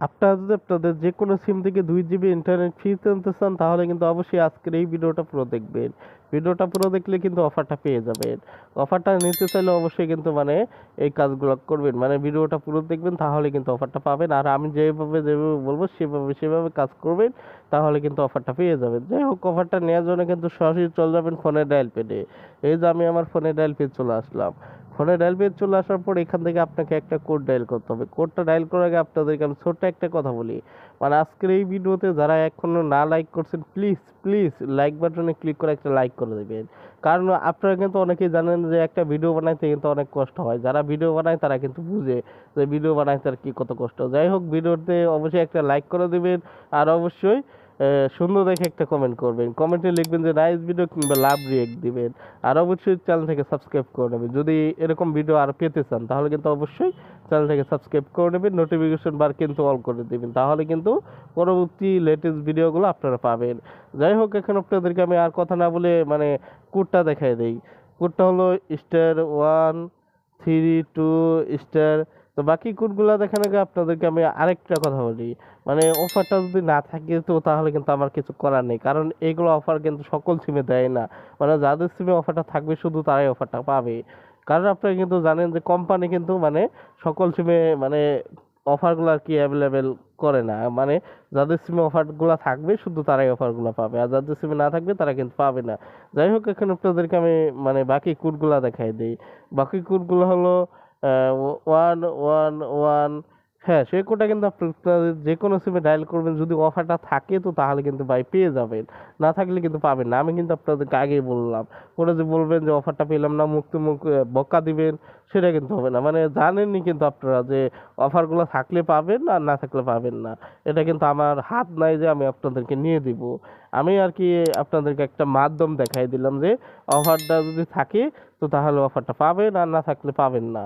আপনারা যদি আপনাদের যেকোনো সিম থেকে 2 জিবি ইন্টারনেট ফ্রিতে আনতে চান তাহলে কিন্তু অবশ্যই আজকের এই ভিডিওটা পুরো দেখবেন। ভিডিওটা পুরো দেখলে কিন্তু অফারটা পেয়ে যাবেন। অফারটা নিতে চাইলে অবশ্যই কিন্তু মানে এই কাজগুলো করবেন, মানে ভিডিওটা পুরো দেখবেন তাহলে কিন্তু অফারটা পাবেন। আর আমি যেভাবে যেভাবে বলবো সেভাবে কাজ করবেন, তাহলে কিন্তু অফারটা পেয়ে যাবেন। যাই হোক, অফারটা নেওয়ার জন্য কিন্তু সরাসরি চলে যাবেন ফোনের ডায়াল প্যাডে। এই যে আমি আমার ফোনে ডায়াল প্যাড চলে আসলাম। ফোনে ডায়াল পেজ চলে আসার পর এখান থেকে আপনাকে একটা কোড ডায়াল করতে হবে। কোডটা ডায়াল করার আগে আপনাদেরকে আমি ছোট্ট একটা কথা বলি, মানে আজকের এই ভিডিওতে যারা এখনো না লাইক করছেন, প্লিজ প্লিজ লাইক বাটনে ক্লিক করে একটা লাইক করে দেবেন। কারণ আপনারা কিন্তু অনেকেই জানেন যে একটা ভিডিও বানাইতে কিন্তু অনেক কষ্ট হয়। যারা ভিডিও বানায় তারা কিন্তু বুঝে যে ভিডিও বানাইতে আর কি কত কষ্ট। যাই হোক, ভিডিওতে অবশ্যই একটা লাইক করে দেবেন। আর অবশ্যই সুন্দর দেখে একটা কমেন্ট করবেন। কমেন্টে লিখবেন যে নাইস ভিডিও কিংবা লাভ রিয়েক্ট দিবেন। আর অবশ্যই চ্যানেলটাকে সাবস্ক্রাইব করে নেবেন। যদি এরকম ভিডিও আরও পেতে চান তাহলে কিন্তু অবশ্যই চ্যানেলটাকে সাবস্ক্রাইব করে নেবেন, নোটিফিকেশন বার কিন্তু অল করে দিবেন, তাহলে কিন্তু পরবর্তী লেটেস্ট ভিডিওগুলো আপনারা পাবেন। যাই হোক, এখন আপনাদেরকে আমি আর কথা না বলে মানে কোডটা দেখাই দেই। কোডটা হলো *132*, তো বাকি কোডগুলো দেখানোর আগে আপনাদেরকে আমি আরেকটা কথা বলি, মানে অফারটা যদি না থাকে তো তাহলে কিন্তু আমার কিছু করার নেই, কারণ এইগুলো অফার কিন্তু সকল সিমে দেয় না। মানে যাদের সিমে অফারটা থাকবে শুধু তারাই অফারটা পাবে। কারণ আপনারা কিন্তু জানেন যে কোম্পানি কিন্তু মানে সকল সিমে মানে অফারগুলো আর কি অ্যাভেলেবেল করে না। মানে যাদের সিমে অফারগুলো থাকবে শুধু তারাই অফারগুলো পাবে, আর যাদের সিমে না থাকবে তারা কিন্তু পাবে না। যাই হোক, এখন আপনাদেরকে আমি মানে বাকি কোডগুলো দেখাই দিই। বাকি কোডগুলো হলো 111, হ্যাঁ সেই কোডটা কিন্তু আপনাদের যে কোনো সিমে ডায়াল করবেন, যদি অফারটা থাকে তো তাহলে কিন্তু ভাই পেয়ে যাবেন, না থাকলে কিন্তু পাবেন না। আমি কিন্তু আপনাদেরকে আগেই বললাম। পরে যে বলবেন যে অফারটা পেলাম না, মুখ বকা দিবেন, সেটা কিন্তু হবে না। মানে জানেননি কিন্তু আপনারা যে অফারগুলো থাকলে পাবেন আর না থাকলে পাবেন না। এটা কিন্তু আমার হাত নাই যে আমি আপনাদেরকে নিয়ে দিব। আমি আর কি আপনাদেরকে একটা মাধ্যম দেখাই দিলাম যে অফারটা যদি থাকে তো তাহলে অফারটা পাবেন, আর না থাকলে পাবেন না।